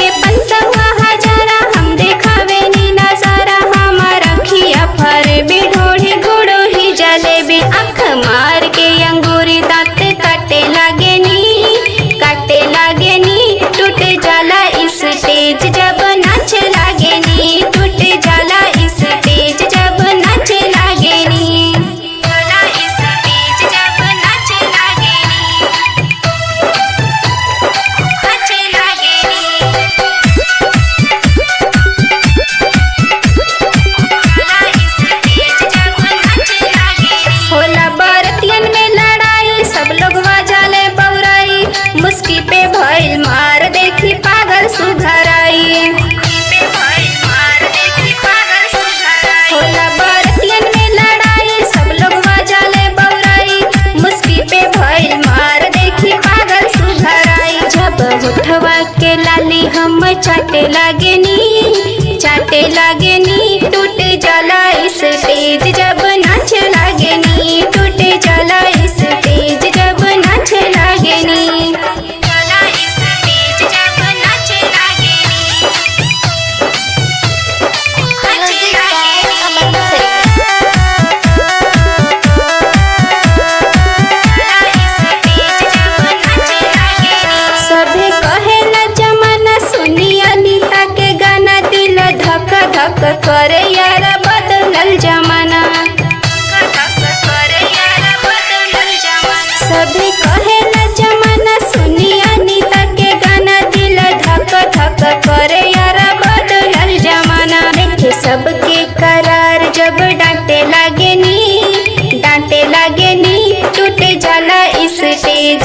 के 500 हजारा हम देखावे नी नजारा। हमारा खिया फर भी ढोढ़ी गुड़ो ही जलेबी। आँख मार के अंगूरी दांत काटे लागे नी टूट जाला इस स्टेज जब नाच लागे नी। टूट जाला इस स्टेज जब नाच लागे नी। जाला इस स्टेज जब नाच लागे नी। नाच लागे नी। जाला इस स्टेज जब नाच लागे नी। होला बरतियन में लड़ाई सब लोग वाजाले बौराई। मुस्की पे भइल मार देखी पागल सुधराई। होला बरतियन में लड़ाई सब लोग वाजाले बौराई। मुस्की पे भइल मार देखी पागल सुधराई। जब उठवा के लाली हम चाटे लागे नी टूट जाला इस स्टेज जब नाच लागे नी। टूट जाला इस स्टेज जब नाच लागे नी। जाला इस स्टेज जब नाच लागे नी। नाच लागे नी। जाला इस स्टेज जब नाच लागे नी। सभे कहेला जमाना सुनी अनीता के गाना। दिल धक धक करे यार बदलल जमाना। सभी कहेला जमाना सुनी अनीता के गाना। दिल धक धक करे यार बदलल जमाना। देखे सबके करार जब डांटे लागे नी टूट जाला इस स्टेज।